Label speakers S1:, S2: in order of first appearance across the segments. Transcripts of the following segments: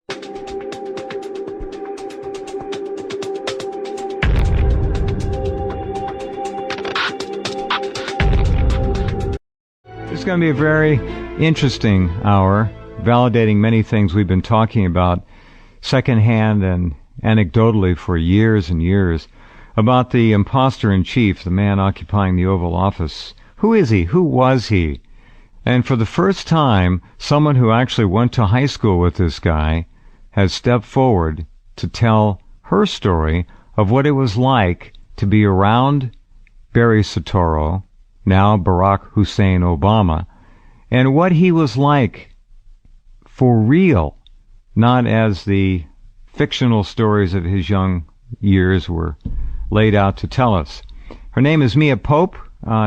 S1: It's going to be a very interesting hour, validating many things we've been talking about secondhand and anecdotally for years and years, about the imposter-in-chief, the man occupying the Oval Office. Who is he? Who was he? And for the first time, someone who actually went to high school with this guy has stepped forward to tell her story of what it was like to be around Barry Soetoro, now Barack Hussein Obama, and what he was like for real, not as the fictional stories of his young years were laid out to tell us. Her name is Mia Pope.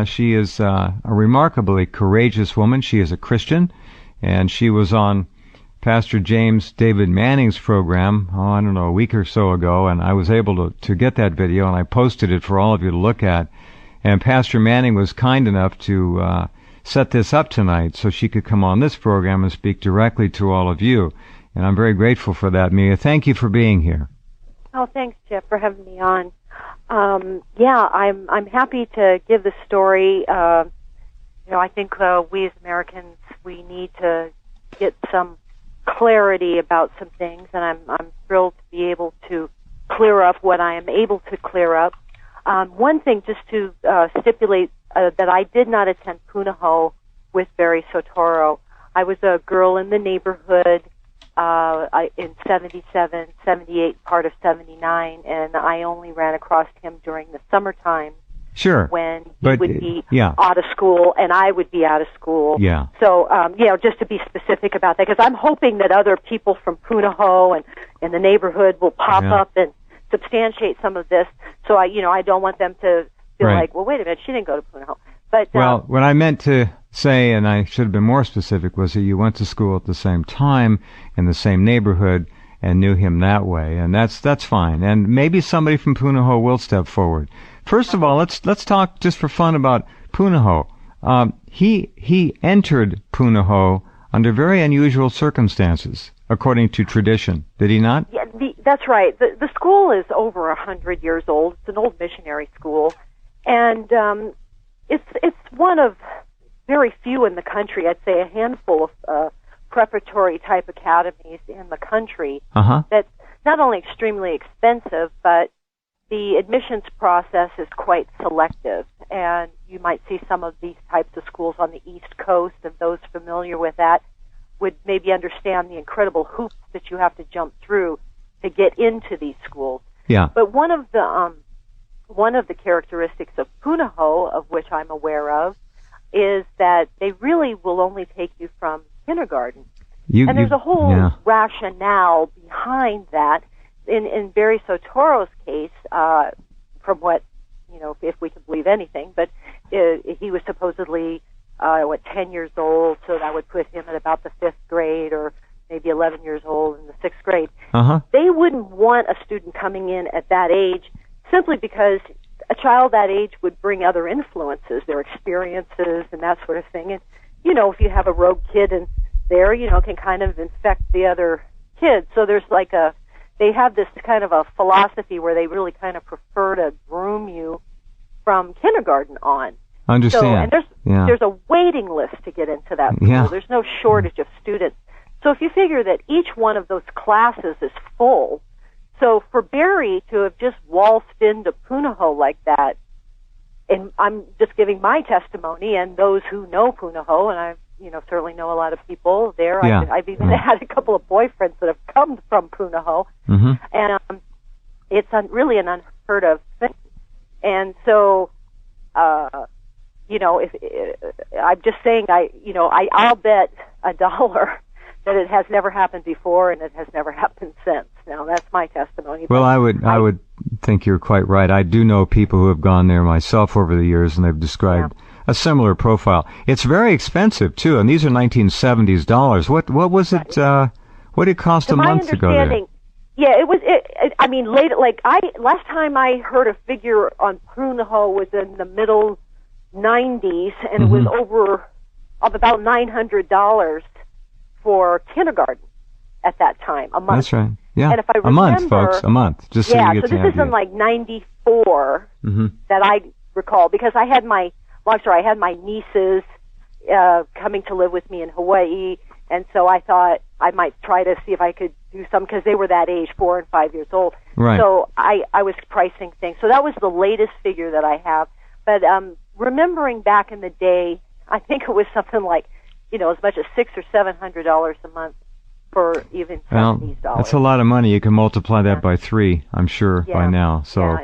S1: She is a remarkably courageous woman. She is a Christian, and she was on Pastor James David Manning's program, a week or so ago, and I was able to get that video, and I posted it for all of you to look at. And Pastor Manning was kind enough to set this up tonight so she could come on this program and speak directly to all of you. And I'm very grateful for that, Mia. Thank you for being here.
S2: Oh, thanks, Jeff, for having me on. I'm happy to give the story. I think we as Americans, we need to get some clarity about some things, and I'm thrilled to be able to clear up what I am able to clear up. One thing, just to stipulate that I did not attend Punahou with Barry Soetoro. I was a girl in the neighborhood in 77, 78, part of 79, and I only ran across him during the summertime.
S1: Sure.
S2: When he would be out of school and I would be out of school.
S1: Yeah.
S2: So, just to be specific about that, because I'm hoping that other people from Punahou and in the neighborhood will pop up and substantiate some of this. So I don't want them to feel like, well, wait a minute, she didn't go to Punahou. But
S1: what I meant to say, and I should have been more specific, was that you went to school at the same time in the same neighborhood and knew him that way, and that's fine. And maybe somebody from Punahou will step forward. First of all, let's talk just for fun about Punahou. He entered Punahou under very unusual circumstances, according to tradition. Did he not?
S2: Yeah, that's right. The school is over 100 years old. It's an old missionary school, and it's one of very few in the country. I'd say a handful of preparatory type academies in the country. That's not only extremely expensive, but the admissions process is quite selective. And you might see some of these types of schools on the East Coast, and those familiar with that would maybe understand the incredible hoops that you have to jump through to get into these schools.
S1: Yeah.
S2: But one of the characteristics of Punahou, of which I'm aware of, is that they really will only take you from kindergarten. And there's a whole rationale behind that. In Barry Soetoro's case, from what, if we can believe anything, but he was supposedly 10 years old, so that would put him at about the 5th grade, or maybe 11 years old in the 6th grade. They wouldn't want a student coming in at that age simply because a child that age would bring other influences, their experiences and that sort of thing. And, if you have a rogue kid in there, can kind of infect the other kids. So there's they have this kind of a philosophy where they really kind of prefer to groom you from kindergarten on.
S1: Understand.
S2: So, and there's a waiting list to get into that school.
S1: Yeah.
S2: There's no shortage of students. So if you figure that each one of those classes is full, so for Barry to have just waltzed into Punahou like that, and I'm just giving my testimony, and those who know Punahou, and I certainly know a lot of people there.
S1: Yeah.
S2: I've even had a couple of boyfriends that have come from Punahou, and it's really an unheard of thing. And so, if I'm just saying, I'll bet $1 that it has never happened before and it has never happened since. Now, that's my testimony.
S1: Well, I would think you're quite right. I do know people who have gone there myself over the years, and they've described a similar profile. It's very expensive too, and these are 1970s dollars. What was it? What did it cost a month to go there?
S2: Yeah, it was. Later. Last time I heard a figure on Punahou was in the middle 90s, and it was over of about $900 for kindergarten. at that time, a month.
S1: That's right. Yeah,
S2: and if I remember,
S1: a month, folks, a month. Just so you get
S2: so this is in like '94 that I recall, because I had my nieces coming to live with me in Hawaii, and so I thought I might try to see if I could do some, because they were that age, 4 and 5 years old.
S1: Right.
S2: So I was pricing things. So that was the latest figure that I have. But remembering back in the day, I think it was something like, as much as $600 or $700 a month for even $70.
S1: That's a lot of money. You can multiply that by 3, I'm sure, by now. So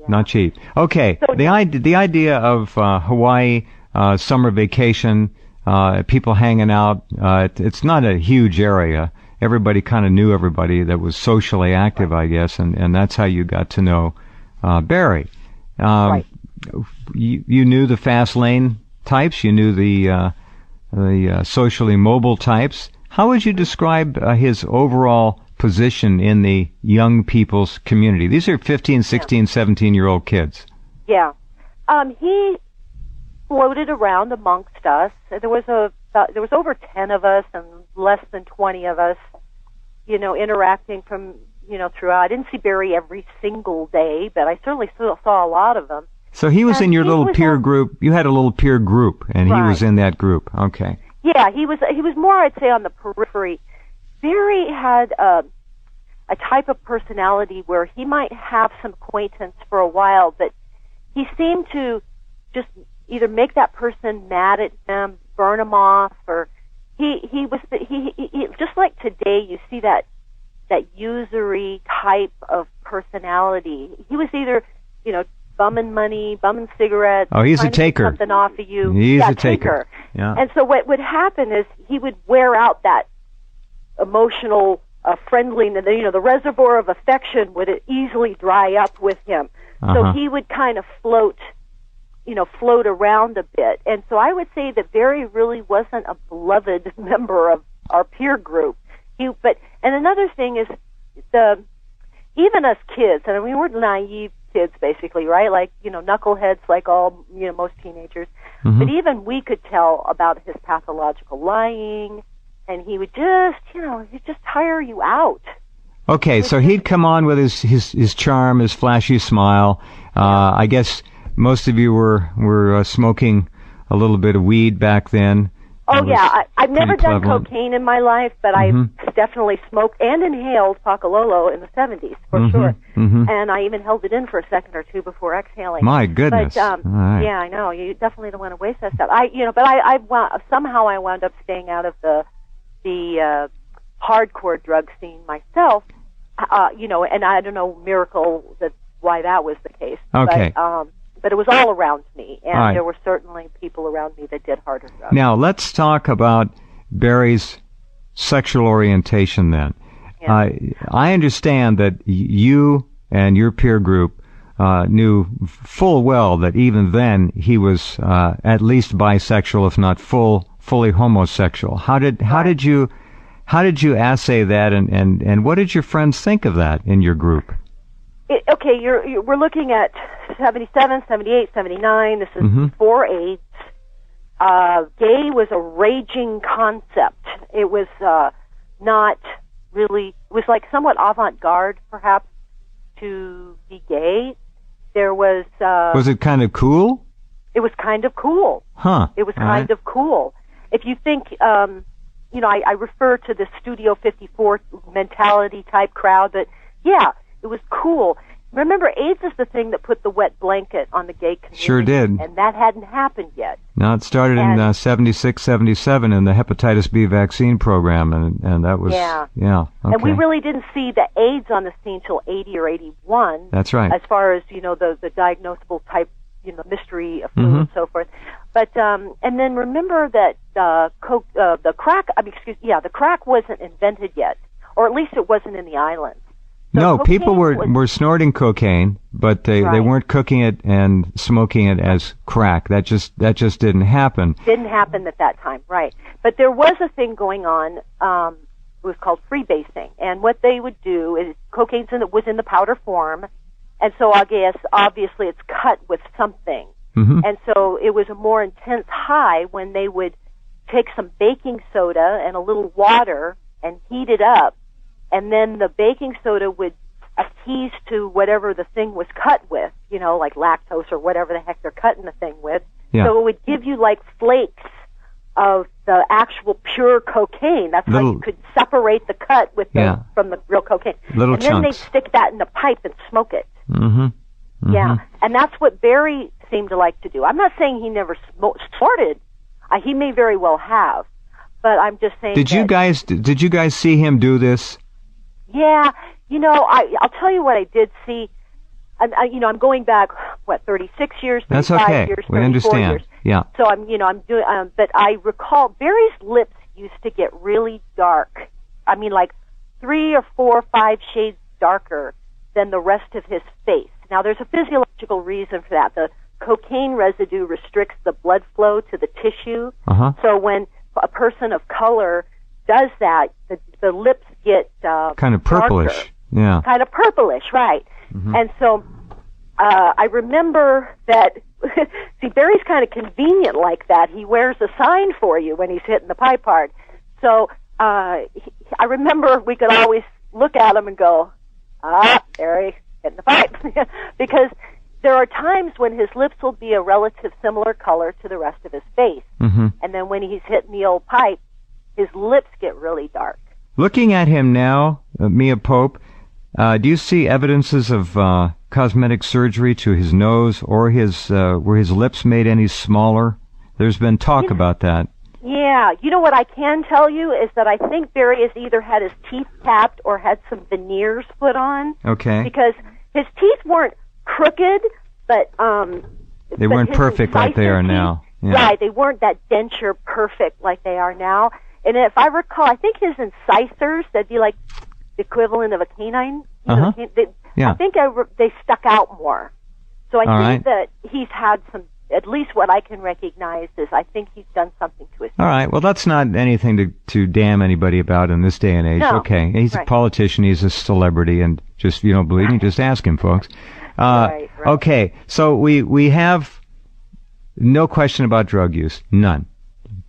S1: not cheap. Okay, so the idea of Hawaii summer vacation, people hanging out. It's not a huge area. Everybody kind of knew everybody that was socially active, I guess, and that's how you got to know Barry.
S2: Right.
S1: You knew the fast lane types. You knew the socially mobile types. How would you describe his overall position in the young people's community? These are 15, 16, 17-year-old kids.
S2: Yeah. He floated around amongst us. There was over 10 of us and less than 20 of us, interacting from, throughout. I didn't see Barry every single day, but I certainly still saw a lot of them.
S1: So he was in your little peer group. You had a little peer group, and he was in that group. Okay.
S2: Yeah, he was more, I'd say, on the periphery. Barry had a type of personality where he might have some acquaintance for a while, but he seemed to just either make that person mad at him, burn him off, or he just like today you see that usury type of personality. He was either, bumming money, bumming cigarettes.
S1: Oh, he's a taker.
S2: Something off of you.
S1: He's a taker. Yeah.
S2: And so what would happen is he would wear out that emotional friendliness. The reservoir of affection would easily dry up with him. So he would kind of float around a bit. And so I would say that Barry really wasn't a beloved member of our peer group. And another thing is even us kids, and we were naive kids basically, right? Like, knuckleheads like all, most teenagers. But even we could tell about his pathological lying, and he would just, he'd just tire you out.
S1: Okay, so he'd come on with his charm, his flashy smile. I guess most of you were smoking a little bit of weed back then.
S2: Oh, yeah. I've never done cocaine in my life, but I've definitely smoked and inhaled Pakalolo in the 70s, for sure. And I even held it in for a second or two before exhaling.
S1: My goodness.
S2: But,
S1: right.
S2: Yeah, I know. You definitely don't want to waste that stuff. Somehow I wound up staying out of the hardcore drug scene myself, and I don't know, miracle why that was the case.
S1: Okay.
S2: But it was all around me, and there were certainly people around me that did harder drugs.
S1: Now, let's talk about Barry's sexual orientation then. Yeah. I understand that you and your peer group knew full well that even then he was at least bisexual, if not fully homosexual. How did you assay that, and what did your friends think of that in your group?
S2: We're looking at 77, 78, 79. This is before AIDS. Gay was a raging concept. It was not really, it was like somewhat avant-garde, perhaps, to be gay. There was...
S1: was it kind of cool?
S2: It was kind of cool.
S1: Huh.
S2: It was kind of cool. If you think, I refer to the Studio 54 mentality type crowd, but yeah, it was cool. Remember, AIDS is the thing that put the wet blanket on the gay community.
S1: Sure did.
S2: And that hadn't happened yet.
S1: No, it started in 76, 77 in the hepatitis B vaccine program, and that was... Yeah. Okay.
S2: And we really didn't see the AIDS on the scene till 80 or 81.
S1: That's right.
S2: As far as, the diagnosable type, mystery of flu and so forth. But, and then remember that the crack wasn't invented yet, or at least it wasn't in the islands. So
S1: no, people were snorting cocaine, but they weren't cooking it and smoking it as crack. That just didn't happen.
S2: Didn't happen at that time, right. But there was a thing going on, it was called freebasing. And what they would do is cocaine was in the powder form, and so I guess obviously it's cut with something. And so it was a more intense high when they would take some baking soda and a little water and heat it up, and then the baking soda would appease to whatever the thing was cut with, like lactose or whatever the heck they're cutting the thing with.
S1: Yeah.
S2: So it would give you like flakes of the actual pure cocaine. That's how you could separate the cut with from the real cocaine.
S1: Little
S2: and
S1: chunks.
S2: then they'd stick that in a pipe and smoke it.
S1: Mm-hmm. Mm-hmm.
S2: Yeah, and that's what Barry seemed to like to do. I'm not saying he never snorted. He may very well have, but I'm just saying. Did
S1: you guys see him do this?
S2: Yeah, I'll tell you what I did see. I'm going back 36 years, 35
S1: That's okay.
S2: years, 34
S1: we understand.
S2: years.
S1: Yeah.
S2: So I'm doing, but I recall Barry's lips used to get really dark. I mean, like 3 or 4 or 5 shades darker than the rest of his face. Now, there's a physiological reason for that. The cocaine residue restricts the blood flow to the tissue.
S1: Uh-huh.
S2: So when a person of color does that, the lips get
S1: kind of purplish.
S2: Darker.
S1: Yeah.
S2: Kind of purplish, right. Mm-hmm. And so I remember that, see, Barry's kind of convenient like that. He wears a sign for you when he's hitting the pipe hard. So I remember we could always look at him and go, Barry, hitting the pipe. Because there are times when his lips will be a relative similar color to the rest of his face.
S1: Mm-hmm.
S2: And then when he's hitting the old pipe, his lips get really dark.
S1: Looking at him now, Mia Pope, do you see evidences of cosmetic surgery to his nose or were his lips made any smaller? There's been talk about that.
S2: Yeah. You know what I can tell you is that I think Barry has either had his teeth capped or had some veneers put on.
S1: Okay.
S2: Because his teeth weren't crooked, but
S1: they weren't perfect like they are now. Yeah.
S2: Right. They weren't that denture perfect like they are now. And if I recall, I think his incisors, that'd be like the equivalent of a canine.
S1: Uh-huh.
S2: I think they stuck out more. So I think that he's had some, at least what I can recognize is I think he's done something to his teeth.
S1: All right. Well, that's not anything to damn anybody about in this day and age.
S2: No.
S1: Okay. He's a politician. He's a celebrity. And just, if you don't believe me, just ask him, folks.
S2: Right.
S1: Okay. So we have no question about drug use. None.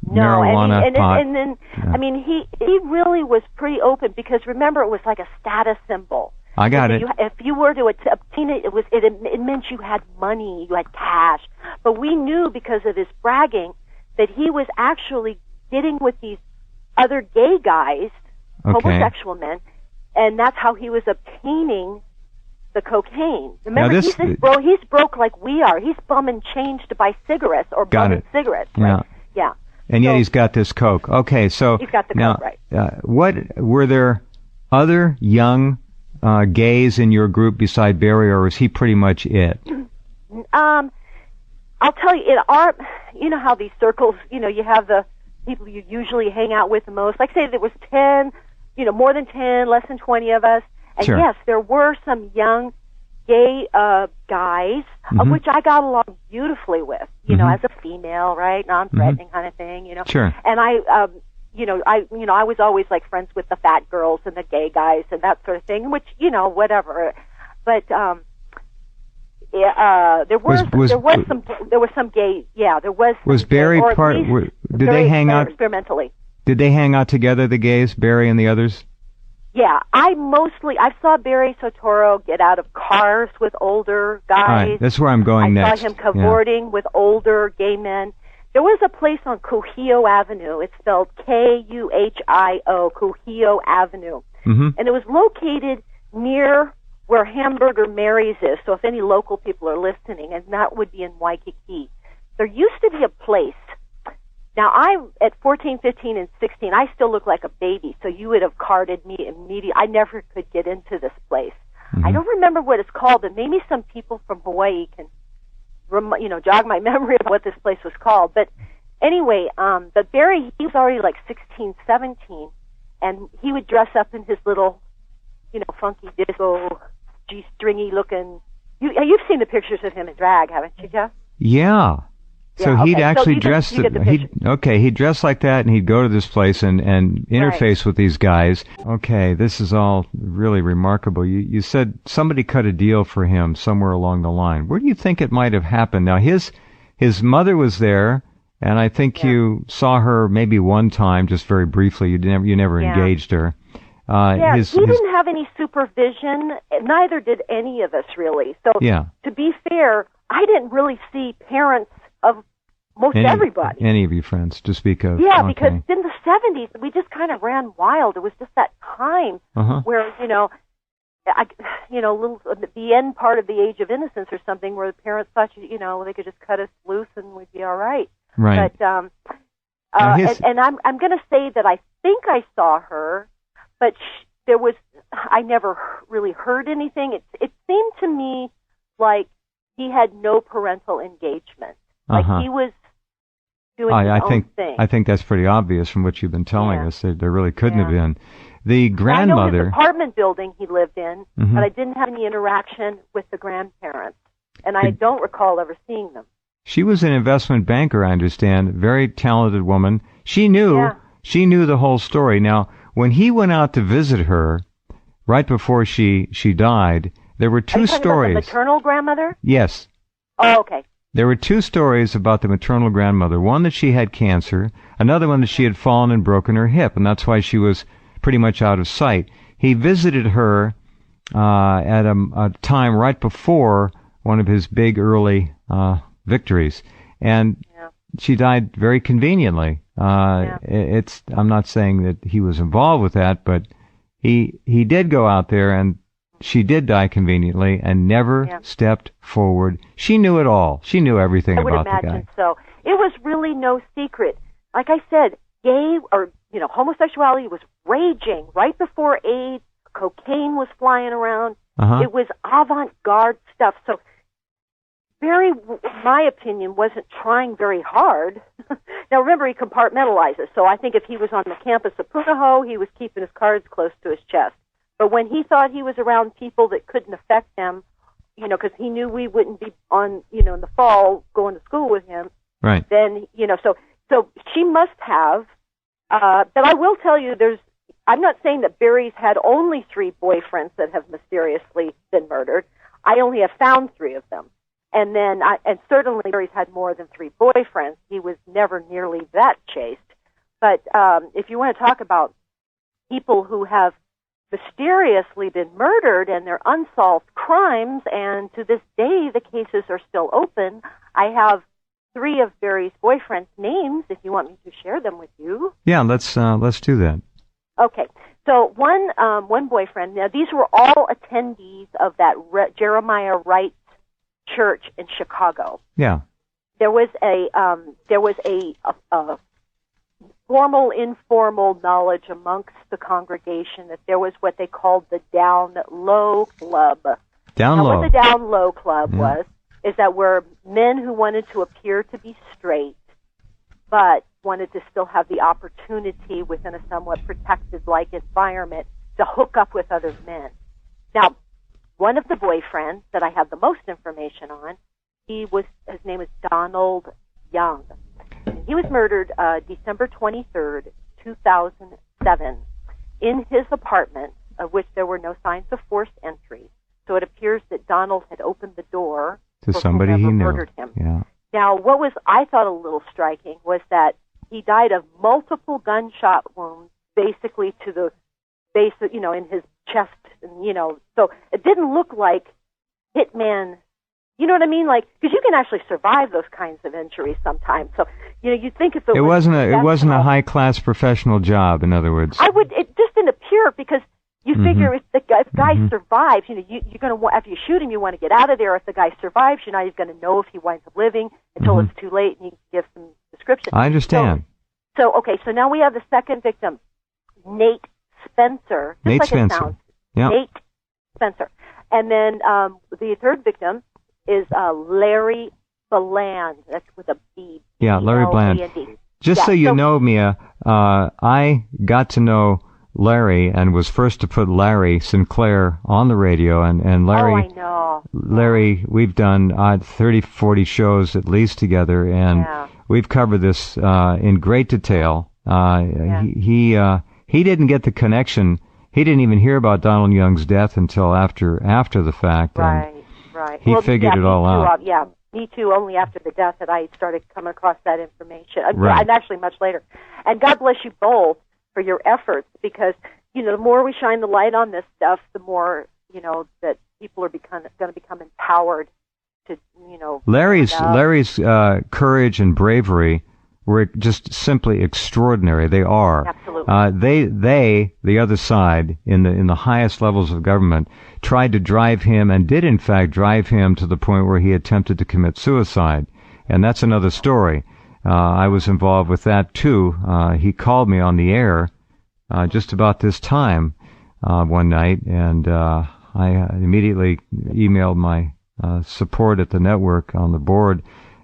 S2: No,
S1: marijuana, pot.
S2: And then, I mean, he really was pretty open because remember, it was like a status symbol.
S1: I got it.
S2: If you were to obtain it, it meant you had money, you had cash. But we knew because of his bragging that he was actually getting with these other gay guys, homosexual men, and that's how he was obtaining the cocaine. Remember, he's broke like we are. He's bumming change to buy cigarettes or bumming cigarettes. Right? Yeah.
S1: And yet he's got this coke. Okay, so
S2: he's got the coke, right?
S1: What were there other young gays in your group beside Barry, or was he pretty much it?
S2: I'll tell you, you know how these circles, you have the people you usually hang out with the most. Like say there was 10, more than 10, less than 20 of us. And
S1: sure.
S2: Yes, there were some young gay guys, of which I got along beautifully with, as a female, right, non-threatening kind of thing,
S1: Sure.
S2: And I was always like friends with the fat girls and the gay guys and that sort of thing, which whatever. But there was some gay. Yeah, there was.
S1: Was Barry part? Did they hang out
S2: experimentally?
S1: Did they hang out together, the gays, Barry and the others?
S2: Yeah, I saw Barry Soetoro get out of cars with older guys.
S1: All right, that's where I'm going next.
S2: I saw him cavorting with older gay men. There was a place on Kuhio Avenue. It's spelled Kuhio, Kuhio Avenue.
S1: Mm-hmm.
S2: And it was located near where Hamburger Mary's is, so if any local people are listening, and that would be in Waikiki. There used to be a place. Now, at 14, 15, and 16, I still look like a baby, so you would have carded me immediately. I never could get into this place. Mm-hmm. I don't remember what it's called, but maybe some people from Hawaii can jog my memory of what this place was called. But anyway, but Barry, he was already like 16, 17, and he would dress up in his little, funky disco, G-stringy looking. You've seen the pictures of him in drag, haven't you, Jeff?
S1: Yeah. So he'd actually dress. He'd dress like that, and he'd go to this place and interface with these guys. Okay, this is all really remarkable. You said somebody cut a deal for him somewhere along the line. Where do you think it might have happened? Now his mother was there, And I think you saw her maybe one time, just very briefly. You never engaged her.
S2: He didn't have any supervision. Neither did any of us, really. So, to be fair, I didn't really see parents of most everybody.
S1: Any of your friends, to speak of.
S2: Yeah, because in the 70s, we just kind of ran wild. It was just that time where, the end part of the age of innocence or something, where the parents thought, they could just cut us loose and we'd be all right.
S1: Right.
S2: But and I'm going to say that I think I saw her, but I never really heard anything. It seemed to me like he had no parental engagement. Like he was doing his own thing.
S1: I think that's pretty obvious from what you've been telling us. There really couldn't have been. The grandmother.
S2: I know his apartment building he lived in, but I didn't have any interaction with the grandparents, and I don't recall ever seeing them.
S1: She was an investment banker, I understand. Very talented woman. She knew the whole story. Now, when he went out to visit her, right before she died, there were two stories.
S2: About the maternal grandmother?
S1: Yes.
S2: Oh, okay.
S1: There were two stories about the maternal grandmother. One that she had cancer, another one that she had fallen and broken her hip, and that's why she was pretty much out of sight. He visited her at a time right before one of his big early victories, and she died very conveniently. I'm not saying that he was involved with that, but he did go out there, and she did die conveniently and never stepped forward. She knew it all. She knew everything about the guy. I would imagine
S2: so. It was really no secret. Like I said, homosexuality was raging right before AIDS. Cocaine was flying around. It was avant-garde stuff. So Barry, my opinion, wasn't trying very hard. Now, remember, he compartmentalizes. So I think if he was on the campus of Punahou, he was keeping his cards close to his chest. But when he thought he was around people that couldn't affect him, because he knew we wouldn't be on, in the fall going to school with him.
S1: Right.
S2: Then, so she must have. But I will tell you, I'm not saying that Barry's had only 3 boyfriends that have mysteriously been murdered. I only have found 3 of them. And then, and certainly Barry's had more than 3 boyfriends. He was never nearly that chaste. But if you want to talk about people who have mysteriously been murdered and they're unsolved crimes, and to this day the cases are still open, I have 3 of Barry's boyfriends' names, if you want me to share them with you.
S1: Yeah, let's do that.
S2: Okay. So one boyfriend, now these were all attendees of that Jeremiah Wright church in Chicago.
S1: Yeah.
S2: There was a formal, informal knowledge amongst the congregation that there was what they called the Down Low Club.
S1: Down Low.
S2: What the Down Low Club is that were men who wanted to appear to be straight, but wanted to still have the opportunity within a somewhat protected-like environment to hook up with other men. Now, one of the boyfriends that I have the most information on, his name is Donald Young. He was murdered December 23rd, 2007, in his apartment, of which there were no signs of forced entry. So it appears that Donald had opened the door
S1: to somebody he knew.
S2: Murdered him.
S1: Yeah.
S2: Now, what was I thought a little striking was that he died of multiple gunshot wounds, basically to the base, in his chest, and so it didn't look like hitman. You know what I mean? Like, because you can actually survive those kinds of injuries sometimes. So, you'd think if it wasn't
S1: a high class professional job. In other words,
S2: it just didn't appear, because you figure if the guy survives, you're going to, after you shoot him, you want to get out of there. If the guy survives, you're not even going to know if he winds up living until it's too late, and you can give some description.
S1: I understand.
S2: So okay, so now we have the second victim, Nate Spencer.
S1: Nate
S2: like
S1: Spencer.
S2: It sounds.
S1: Yep.
S2: Nate Spencer. And then the third victim is Larry Bland. That's with a B.
S1: Yeah, Larry Bland. Just so you know, Mia, I got to know Larry and was first to put Larry Sinclair on the radio, and Larry.
S2: Oh, I know.
S1: Larry, we've done 30, 40 shows at least together, and we've covered this in great detail. He didn't get the connection. He didn't even hear about Donald Young's death until after the fact.
S2: Right.
S1: He figured it all out.
S2: Yeah. Me too, only after the death that I started coming across that information.
S1: Right.
S2: And actually much later. And God bless you both for your efforts, because, the more we shine the light on this stuff, the more, that people are going to become empowered to,
S1: Larry's courage and bravery were just simply extraordinary. They are.
S2: Absolutely.
S1: They, the other side, in the highest levels of government, tried to drive him, and did in fact drive him to the point where he attempted to commit suicide. And that's another story. I was involved with that too. He called me on the air just about this time one night, and I immediately emailed my support at the network on the board,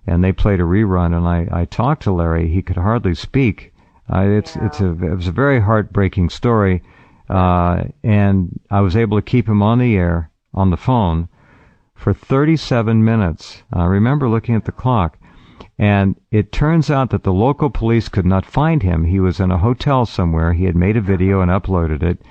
S1: and they played a rerun, and I talked to Larry. He could hardly speak. It was a very heartbreaking story, and I was able to keep him on the air, on the phone, for 37 minutes. I remember looking at the clock, and it turns out that the local police could not find him. He was in a hotel somewhere. He had made a video and uploaded it.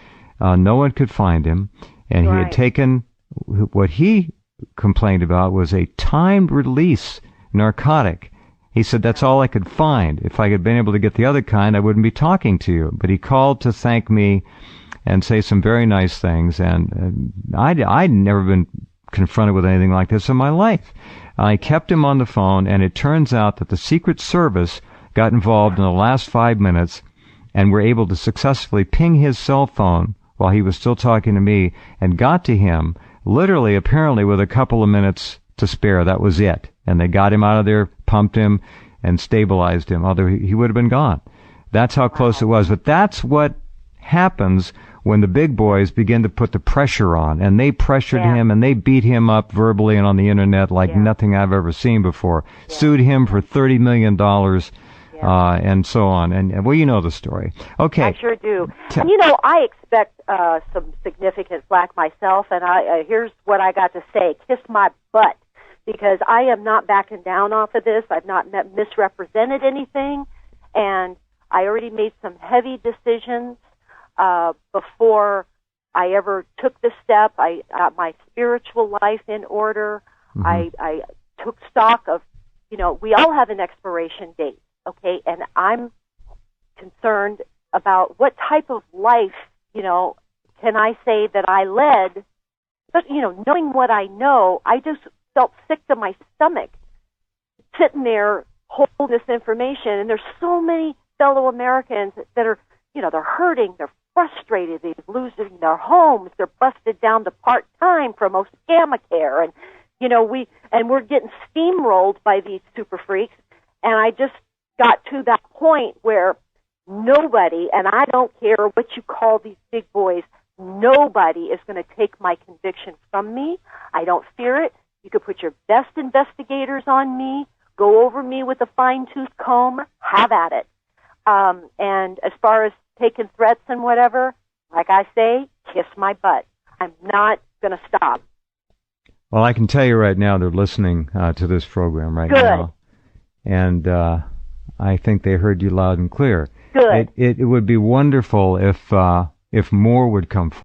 S1: No one could find him, and he had taken what he complained about was a timed release narcotic. He said, that's all I could find. If I had been able to get the other kind, I wouldn't be talking to you. But he called to thank me and say some very nice things. And I'd never been confronted with anything like this in my life. I kept him on the phone, and it turns out that the Secret Service got involved in the last 5 minutes and were able to successfully ping his cell phone while he was still talking to me, and got to him literally, apparently, with a couple of minutes to spare. That was it. And they got him out of there, pumped him, and stabilized him, although he would have been gone. That's how close it was. But that's what happens when the big boys begin to put the pressure on. And they pressured him, and they beat him up verbally and on the Internet like nothing I've ever seen before. Sued him for $30 million, and so on. And well, you know the story. Okay.
S2: I sure do. And, I expect some significant flack myself, and here's what I got to say. Kiss my butt. Because I am not backing down off of this. I've not misrepresented anything. And I already made some heavy decisions before I ever took the step. I got my spiritual life in order. Mm-hmm. I took stock of, we all have an expiration date, okay? And I'm concerned about what type of life, can I say that I led. But, knowing what I know, I just felt sick to my stomach sitting there holding this information. And there's so many fellow Americans that are, they're hurting, they're frustrated, they're losing their homes, they're busted down to part-time from Obamacare, and, we're getting steamrolled by these super freaks. And I just got to that point where nobody, and I don't care what you call these big boys, nobody is going to take my conviction from me. I don't fear it. You could put your best investigators on me, go over me with a fine-tooth comb, have at it. And as far as taking threats and whatever, like I say, kiss my butt. I'm not going to stop.
S1: Well, I can tell you right now they're listening to this program right now. And I think they heard you loud and clear.
S2: Good.
S1: It would be wonderful if more would come